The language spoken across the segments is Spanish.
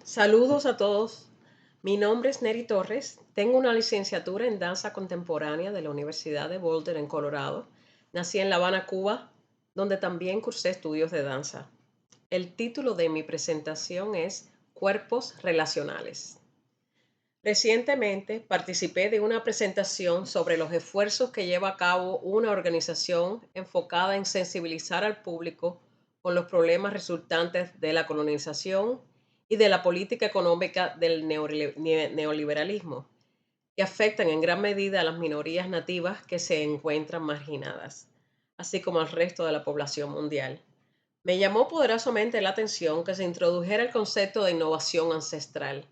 Saludos a todos. Mi nombre es Neri Torres. Tengo una licenciatura en danza contemporánea de la Universidad de Boulder en Colorado. Nací en La Habana, Cuba, donde también cursé estudios de danza. El título de mi presentación es Cuerpos Relacionales. Recientemente participé de una presentación sobre los esfuerzos que lleva a cabo una organización enfocada en sensibilizar al público con los problemas resultantes de la colonización y de la política económica del neoliberalismo, que afectan en gran medida a las minorías nativas que se encuentran marginadas, así como al resto de la población mundial. Me llamó poderosamente la atención que se introdujera el concepto de innovación ancestral.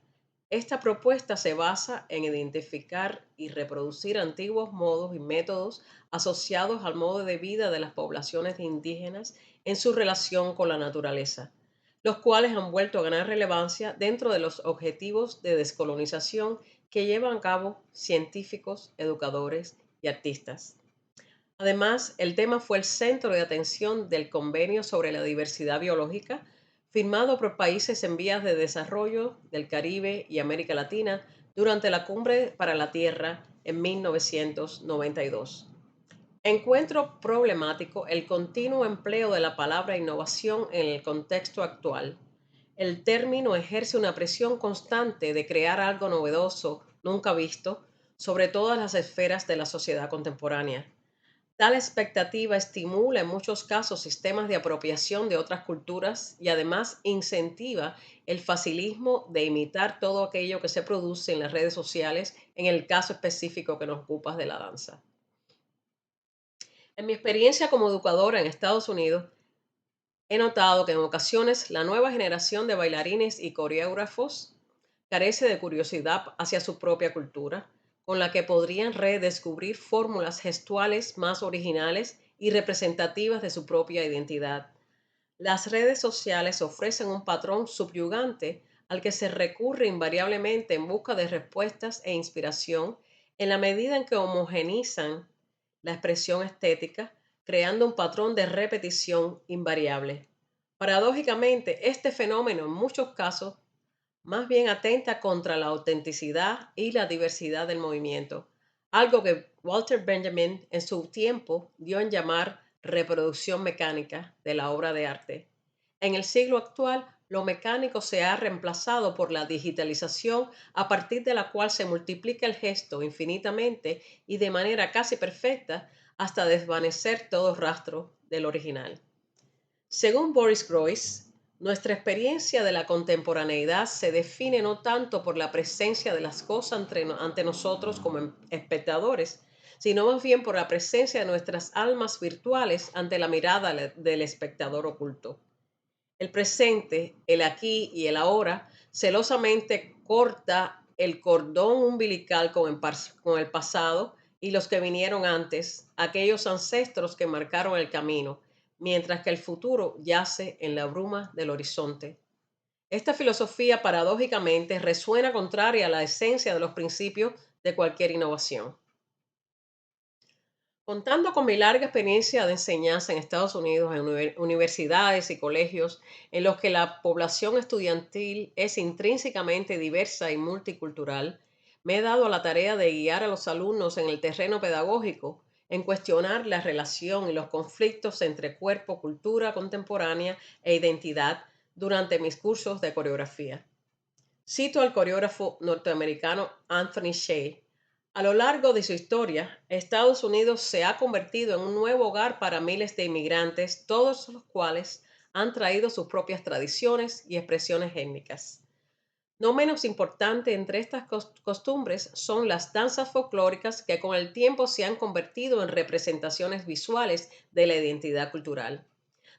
Esta propuesta se basa en identificar y reproducir antiguos modos y métodos asociados al modo de vida de las poblaciones indígenas en su relación con la naturaleza, los cuales han vuelto a ganar relevancia dentro de los objetivos de descolonización que llevan a cabo científicos, educadores y artistas. Además, el tema fue el centro de atención del Convenio sobre la Diversidad Biológica, firmado por países en vías de desarrollo del Caribe y América Latina durante la Cumbre para la Tierra en 1992. Encuentro problemático el continuo empleo de la palabra innovación en el contexto actual. El término ejerce una presión constante de crear algo novedoso, nunca visto, sobre todas las esferas de la sociedad contemporánea. Tal expectativa estimula en muchos casos sistemas de apropiación de otras culturas y además incentiva el facilismo de imitar todo aquello que se produce en las redes sociales, en el caso específico que nos ocupa de la danza. En mi experiencia como educadora en Estados Unidos, he notado que en ocasiones la nueva generación de bailarines y coreógrafos carece de curiosidad hacia su propia cultura, con la que podrían redescubrir fórmulas gestuales más originales y representativas de su propia identidad. Las redes sociales ofrecen un patrón subyugante al que se recurre invariablemente en busca de respuestas e inspiración en la medida en que homogenizan la expresión estética, creando un patrón de repetición invariable. Paradójicamente, este fenómeno en muchos casos más bien atenta contra la autenticidad y la diversidad del movimiento, algo que Walter Benjamin en su tiempo dio en llamar reproducción mecánica de la obra de arte. En el siglo actual, lo mecánico se ha reemplazado por la digitalización a partir de la cual se multiplica el gesto infinitamente y de manera casi perfecta hasta desvanecer todo rastro del original. Según Boris Groys, nuestra experiencia de la contemporaneidad se define no tanto por la presencia de las cosas ante nosotros como espectadores, sino más bien por la presencia de nuestras almas virtuales ante la mirada del espectador oculto. El presente, el aquí y el ahora, celosamente corta el cordón umbilical con el pasado y los que vinieron antes, aquellos ancestros que marcaron el camino, mientras que el futuro yace en la bruma del horizonte. Esta filosofía paradójicamente resuena contraria a la esencia de los principios de cualquier innovación. Contando con mi larga experiencia de enseñanza en Estados Unidos, en universidades y colegios, en los que la población estudiantil es intrínsecamente diversa y multicultural, me he dado a la tarea de guiar a los alumnos en el terreno pedagógico, en cuestionar la relación y los conflictos entre cuerpo, cultura contemporánea e identidad durante mis cursos de coreografía. Cito al coreógrafo norteamericano Anthony Shea. A lo largo de su historia, Estados Unidos se ha convertido en un nuevo hogar para miles de inmigrantes, todos los cuales han traído sus propias tradiciones y expresiones étnicas. No menos importante entre estas costumbres son las danzas folclóricas que con el tiempo se han convertido en representaciones visuales de la identidad cultural.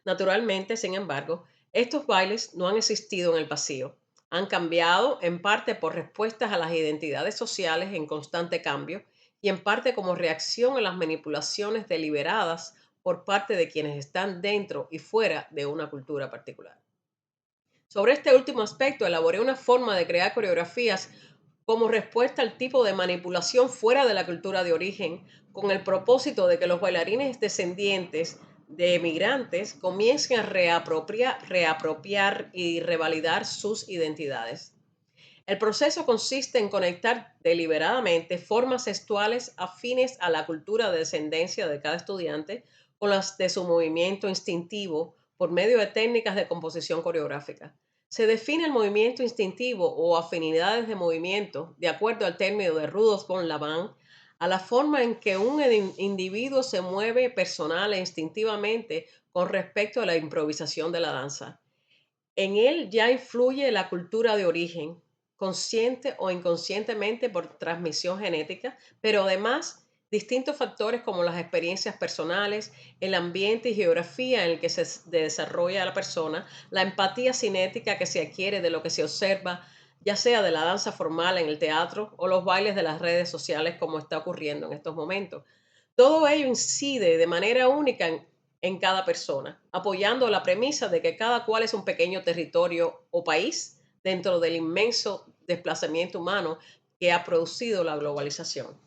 Naturalmente, sin embargo, estos bailes no han existido en el vacío. Han cambiado en parte por respuestas a las identidades sociales en constante cambio y en parte como reacción a las manipulaciones deliberadas por parte de quienes están dentro y fuera de una cultura particular. Sobre este último aspecto, elaboré una forma de crear coreografías como respuesta al tipo de manipulación fuera de la cultura de origen, con el propósito de que los bailarines descendientes de migrantes comiencen a reapropiar y revalidar sus identidades. El proceso consiste en conectar deliberadamente formas gestuales afines a la cultura de descendencia de cada estudiante con las de su movimiento instintivo por medio de técnicas de composición coreográfica. Se define el movimiento instintivo o afinidades de movimiento, de acuerdo al término de Rudolf von Laban, a la forma en que un individuo se mueve personal e instintivamente con respecto a la improvisación de la danza. En él ya influye la cultura de origen, consciente o inconscientemente por transmisión genética, pero además distintos factores como las experiencias personales, el ambiente y geografía en el que se desarrolla la persona, la empatía cinética que se adquiere de lo que se observa, ya sea de la danza formal en el teatro o los bailes de las redes sociales como está ocurriendo en estos momentos. Todo ello incide de manera única en cada persona, apoyando la premisa de que cada cual es un pequeño territorio o país dentro del inmenso desplazamiento humano que ha producido la globalización.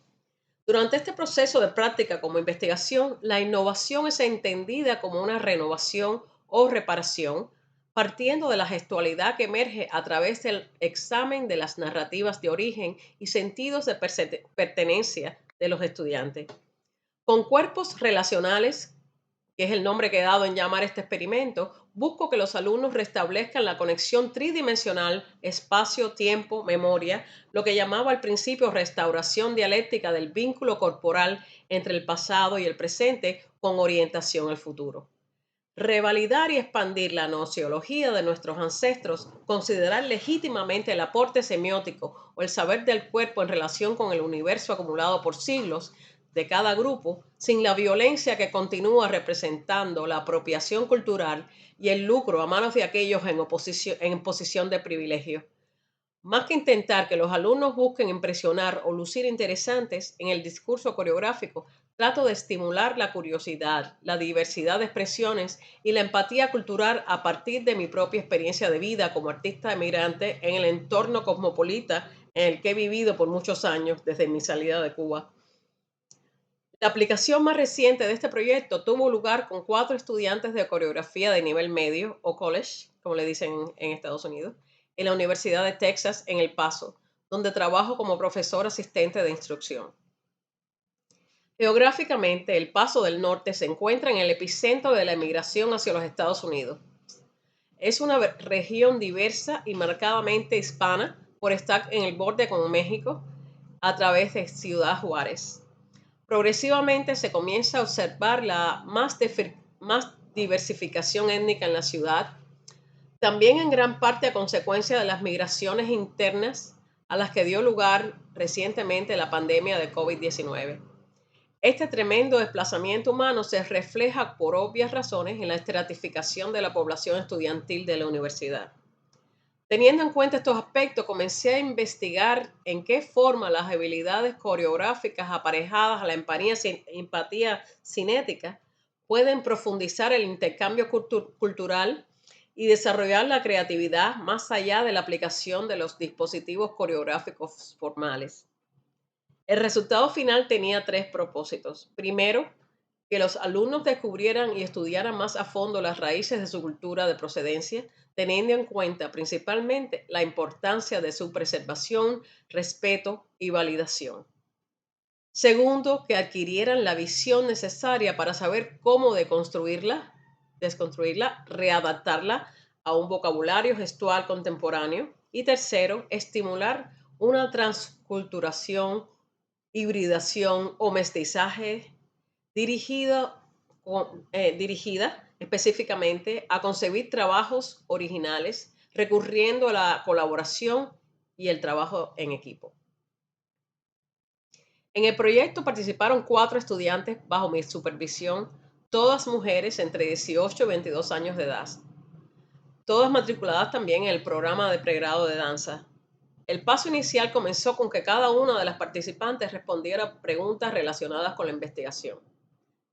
Durante este proceso de práctica como investigación, la innovación es entendida como una renovación o reparación, partiendo de la gestualidad que emerge a través del examen de las narrativas de origen y sentidos de pertenencia de los estudiantes. Con cuerpos relacionales, que es el nombre que he dado en llamar este experimento, busco que los alumnos restablezcan la conexión tridimensional, espacio, tiempo, memoria, lo que llamaba al principio restauración dialéctica del vínculo corporal entre el pasado y el presente con orientación al futuro. Revalidar y expandir la nociología de nuestros ancestros, considerar legítimamente el aporte semiótico o el saber del cuerpo en relación con el universo acumulado por siglos de cada grupo, sin la violencia que continúa representando la apropiación cultural y el lucro a manos de aquellos en posición de privilegio. Más que intentar que los alumnos busquen impresionar o lucir interesantes en el discurso coreográfico, trato de estimular la curiosidad, la diversidad de expresiones y la empatía cultural a partir de mi propia experiencia de vida como artista emigrante en el entorno cosmopolita en el que he vivido por muchos años desde mi salida de Cuba. La aplicación más reciente de este proyecto tuvo lugar con 4 estudiantes de coreografía de nivel medio o college, como le dicen en Estados Unidos, en la Universidad de Texas en El Paso, donde trabajo como profesor asistente de instrucción. Geográficamente, El Paso del Norte se encuentra en el epicentro de la emigración hacia los Estados Unidos. Es una región diversa y marcadamente hispana por estar en el borde con México a través de Ciudad Juárez. Progresivamente se comienza a observar la más diversificación étnica en la ciudad, también en gran parte a consecuencia de las migraciones internas a las que dio lugar recientemente la pandemia de COVID-19. Este tremendo desplazamiento humano se refleja por obvias razones en la estratificación de la población estudiantil de la universidad. Teniendo en cuenta estos aspectos, comencé a investigar en qué forma las habilidades coreográficas aparejadas a la empatía cinética pueden profundizar el intercambio cultural y desarrollar la creatividad más allá de la aplicación de los dispositivos coreográficos formales. El resultado final tenía 3 propósitos. Primero, que los alumnos descubrieran y estudiaran más a fondo las raíces de su cultura de procedencia, teniendo en cuenta principalmente la importancia de su preservación, respeto y validación. Segundo, que adquirieran la visión necesaria para saber cómo desconstruirla, readaptarla a un vocabulario gestual contemporáneo. Y tercero, estimular una transculturación, hibridación o mestizaje dirigida específicamente a concebir trabajos originales, recurriendo a la colaboración y el trabajo en equipo. En el proyecto participaron 4 estudiantes bajo mi supervisión, todas mujeres entre 18 y 22 años de edad, todas matriculadas también en el programa de pregrado de danza. El paso inicial comenzó con que cada una de las participantes respondiera preguntas relacionadas con la investigación.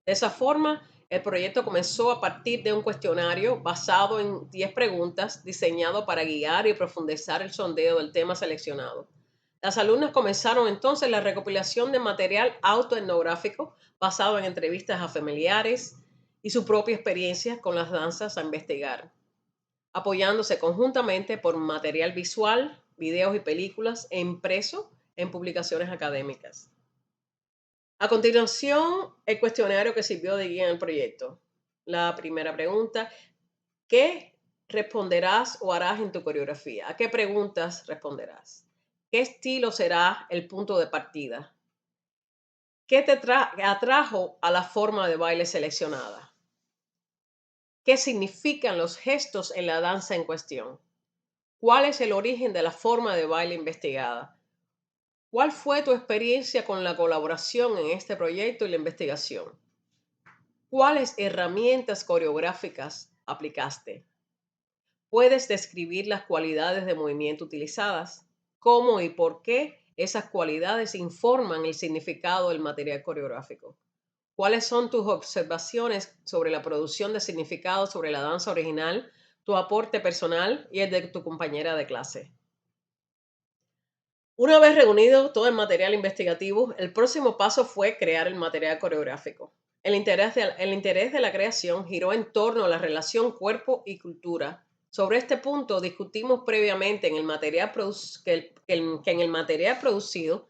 De esa forma, el proyecto comenzó a partir de un cuestionario basado en 10 preguntas diseñado para guiar y profundizar el sondeo del tema seleccionado. Las alumnas comenzaron entonces la recopilación de material autoetnográfico basado en entrevistas a familiares y su propia experiencia con las danzas a investigar, apoyándose conjuntamente por material visual, videos y películas e impreso en publicaciones académicas. A continuación, el cuestionario que sirvió de guía en el proyecto. La primera pregunta: ¿qué responderás o harás en tu coreografía? ¿A qué preguntas responderás? ¿Qué estilo será el punto de partida? ¿Qué te atrajo a la forma de baile seleccionada? ¿Qué significan los gestos en la danza en cuestión? ¿Cuál es el origen de la forma de baile investigada? ¿Cuál fue tu experiencia con la colaboración en este proyecto y la investigación? ¿Cuáles herramientas coreográficas aplicaste? ¿Puedes describir las cualidades de movimiento utilizadas? ¿Cómo y por qué esas cualidades informan el significado del material coreográfico? ¿Cuáles son tus observaciones sobre la producción de significado sobre la danza original, tu aporte personal y el de tu compañera de clase? Una vez reunido todo el material investigativo, el próximo paso fue crear el material coreográfico. El interés de la creación giró en torno a la relación cuerpo y cultura. Sobre este punto discutimos previamente en el material que en el material producido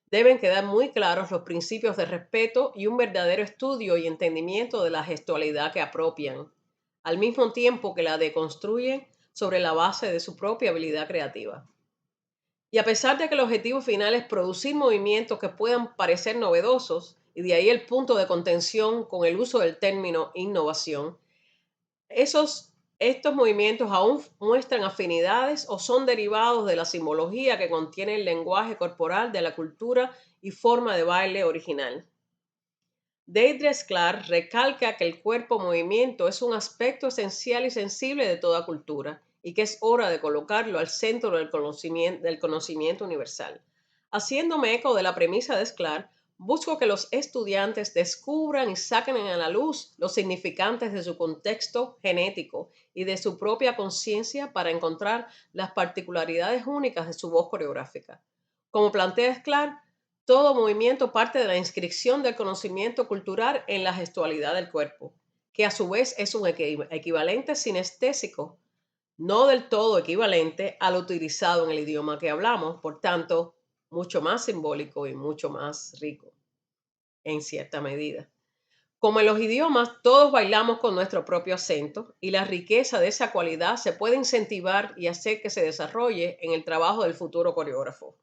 deben quedar muy claros los principios de respeto y un verdadero estudio y entendimiento de la gestualidad que apropian, al mismo tiempo que la deconstruyen sobre la base de su propia habilidad creativa. Y a pesar de que el objetivo final es producir movimientos que puedan parecer novedosos, y de ahí el punto de contención con el uso del término innovación, estos movimientos aún muestran afinidades o son derivados de la simbología que contiene el lenguaje corporal de la cultura y forma de baile original. Deidre Sklar recalca que el cuerpo-movimiento es un aspecto esencial y sensible de toda cultura y que es hora de colocarlo al centro del conocimiento universal. Haciéndome eco de la premisa de Sklar, busco que los estudiantes descubran y saquen a la luz los significantes de su contexto genético y de su propia conciencia para encontrar las particularidades únicas de su voz coreográfica. Como plantea Sklar, todo movimiento parte de la inscripción del conocimiento cultural en la gestualidad del cuerpo, que a su vez es un equivalente sinestésico, no del todo equivalente al utilizado en el idioma que hablamos, por tanto, mucho más simbólico y mucho más rico, en cierta medida. Como en los idiomas, todos bailamos con nuestro propio acento y la riqueza de esa cualidad se puede incentivar y hacer que se desarrolle en el trabajo del futuro coreógrafo.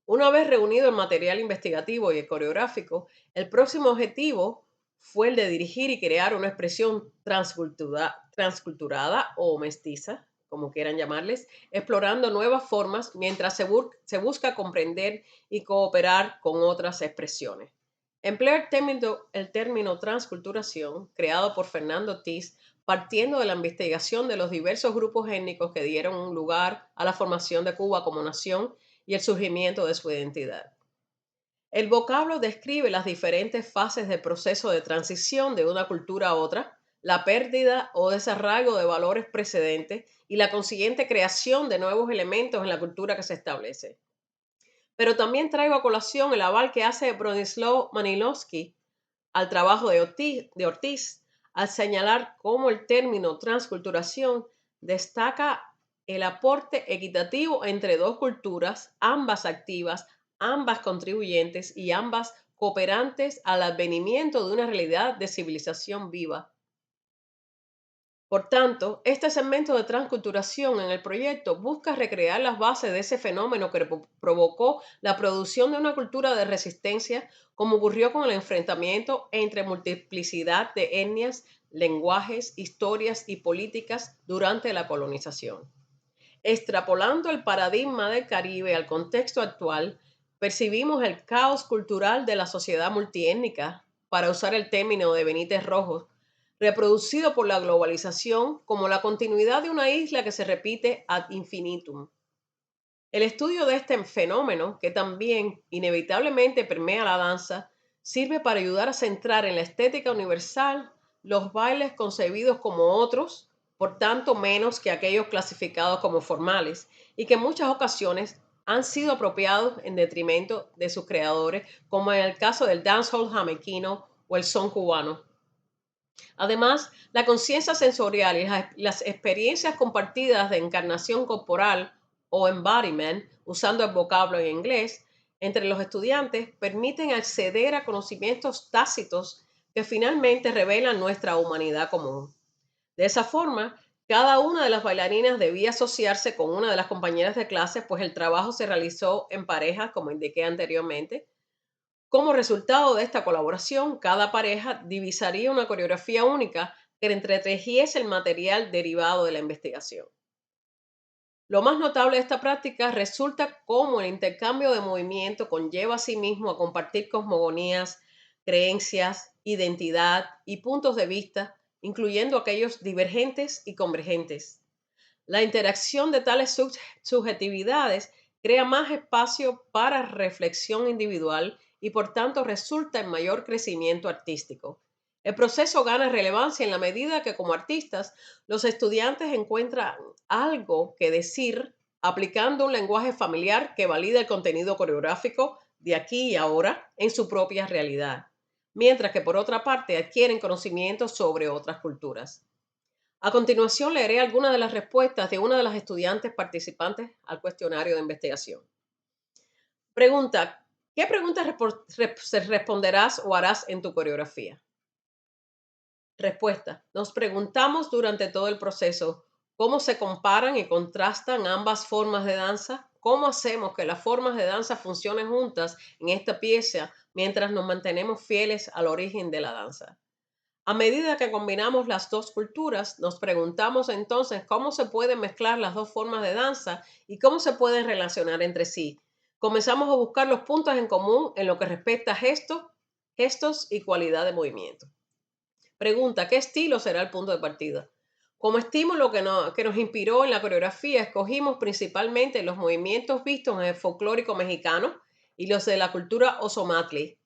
Una vez reunido el material investigativo y el coreográfico, el próximo objetivo fue el de dirigir y crear una expresión transculturada o mestiza, como quieran llamarles, explorando nuevas formas mientras se busca comprender y cooperar con otras expresiones. Empleo el término transculturación, creado por Fernando Ortiz, partiendo de la investigación de los diversos grupos étnicos que dieron un lugar a la formación de Cuba como nación y el surgimiento de su identidad. El vocablo describe las diferentes fases del proceso de transición de una cultura a otra, la pérdida o desarraigo de valores precedentes y la consiguiente creación de nuevos elementos en la cultura que se establece. Pero también traigo a colación el aval que hace Bronislaw Manilowski al trabajo de Ortiz, al señalar cómo el término transculturación destaca el aporte equitativo entre dos culturas, ambas activas, ambas contribuyentes y ambas cooperantes al advenimiento de una realidad de civilización viva. Por tanto, este segmento de transculturación en el proyecto busca recrear las bases de ese fenómeno que provocó la producción de una cultura de resistencia, como ocurrió con el enfrentamiento entre multiplicidad de etnias, lenguajes, historias y políticas durante la colonización. Extrapolando el paradigma del Caribe al contexto actual, percibimos el caos cultural de la sociedad multiétnica, para usar el término de Benítez Rojo, reproducido por la globalización como la continuidad de una isla que se repite ad infinitum. El estudio de este fenómeno, que también inevitablemente permea la danza, sirve para ayudar a centrar en la estética universal los bailes concebidos como otros, por tanto menos que aquellos clasificados como formales, y que en muchas ocasiones han sido apropiados en detrimento de sus creadores, como en el caso del dancehall jamaiquino o el son cubano. Además, la conciencia sensorial y las experiencias compartidas de encarnación corporal o embodiment, usando el vocablo en inglés, entre los estudiantes permiten acceder a conocimientos tácitos que finalmente revelan nuestra humanidad común. De esa forma, cada una de las bailarinas debía asociarse con una de las compañeras de clase, pues el trabajo se realizó en parejas, como indiqué anteriormente. Como resultado de esta colaboración, cada pareja divisaría una coreografía única que entretejiese el material derivado de la investigación. Lo más notable de esta práctica resulta cómo el intercambio de movimiento conlleva a sí mismo a compartir cosmogonías, creencias, identidad y puntos de vista, incluyendo aquellos divergentes y convergentes. La interacción de tales subjetividades crea más espacio para reflexión individual y por tanto resulta en mayor crecimiento artístico. El proceso gana relevancia en la medida que como artistas los estudiantes encuentran algo que decir aplicando un lenguaje familiar que valida el contenido coreográfico de aquí y ahora en su propia realidad, mientras que por otra parte adquieren conocimientos sobre otras culturas. A continuación, leeré algunas de las respuestas de una de las estudiantes participantes al cuestionario de investigación. Pregunta: ¿qué preguntas responderás o harás en tu coreografía? Respuesta: nos preguntamos durante todo el proceso cómo se comparan y contrastan ambas formas de danza, cómo hacemos que las formas de danza funcionen juntas en esta pieza mientras nos mantenemos fieles al origen de la danza. A medida que combinamos las dos culturas, nos preguntamos entonces cómo se pueden mezclar las dos formas de danza y cómo se pueden relacionar entre sí. Comenzamos a buscar los puntos en común en lo que respecta a gestos y cualidad de movimiento. Pregunta: ¿qué estilo será el punto de partida? Como estímulo que nos inspiró en la coreografía, escogimos principalmente los movimientos vistos en el folclórico mexicano y los de la cultura ozomatli.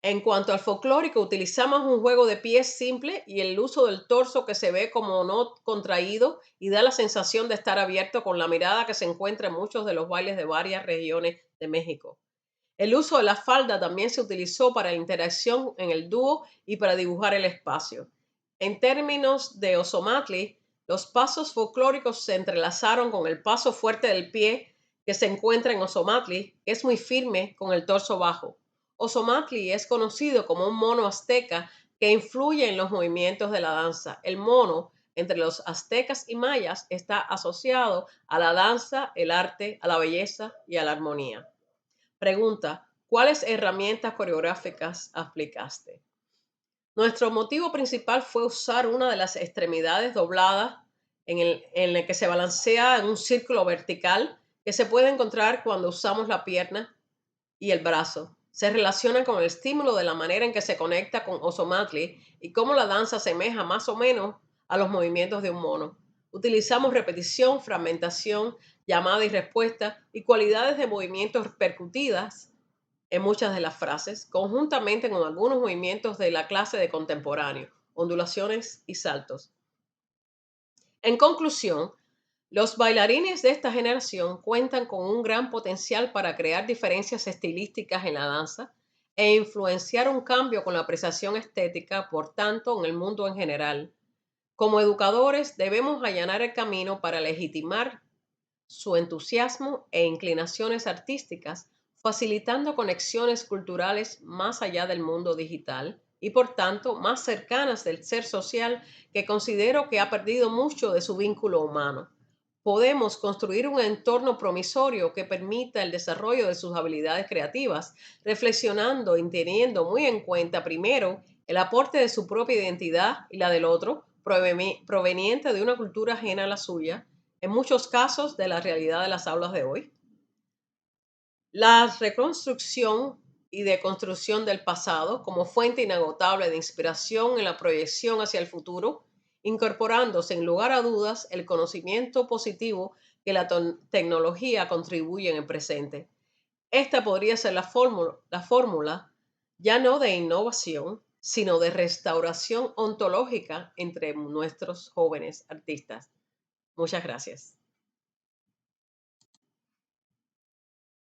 En cuanto al folclórico, utilizamos un juego de pies simple y el uso del torso que se ve como no contraído y da la sensación de estar abierto con la mirada que se encuentra en muchos de los bailes de varias regiones de México. El uso de la falda también se utilizó para la interacción en el dúo y para dibujar el espacio. En términos de Ozomatli, los pasos folclóricos se entrelazaron con el paso fuerte del pie que se encuentra en Ozomatli, que es muy firme con el torso bajo. Ozomatli es conocido como un mono azteca que influye en los movimientos de la danza. El mono, entre los aztecas y mayas, está asociado a la danza, el arte, a la belleza y a la armonía. Pregunta: ¿cuáles herramientas coreográficas aplicaste? Nuestro motivo principal fue usar una de las extremidades dobladas en el que se balancea en un círculo vertical que se puede encontrar cuando usamos la pierna y el brazo. Se relaciona con el estímulo de la manera en que se conecta con Ozomatli y cómo la danza asemeja más o menos a los movimientos de un mono. Utilizamos repetición, fragmentación, llamada y respuesta y cualidades de movimientos percutidas en muchas de las frases, conjuntamente con algunos movimientos de la clase de contemporáneo, ondulaciones y saltos. En conclusión, los bailarines de esta generación cuentan con un gran potencial para crear diferencias estilísticas en la danza e influenciar un cambio con la apreciación estética, por tanto, en el mundo en general. Como educadores, debemos allanar el camino para legitimar su entusiasmo e inclinaciones artísticas, facilitando conexiones culturales más allá del mundo digital y por tanto más cercanas del ser social que considero que ha perdido mucho de su vínculo humano. Podemos construir un entorno promisorio que permita el desarrollo de sus habilidades creativas, reflexionando y teniendo muy en cuenta primero el aporte de su propia identidad y la del otro, proveniente de una cultura ajena a la suya, en muchos casos de la realidad de las aulas de hoy. La reconstrucción y deconstrucción del pasado como fuente inagotable de inspiración en la proyección hacia el futuro, incorporándose en lugar a dudas el conocimiento positivo que la tecnología contribuye en el presente. Esta podría ser la fórmula ya no de innovación, sino de restauración ontológica entre nuestros jóvenes artistas. Muchas gracias.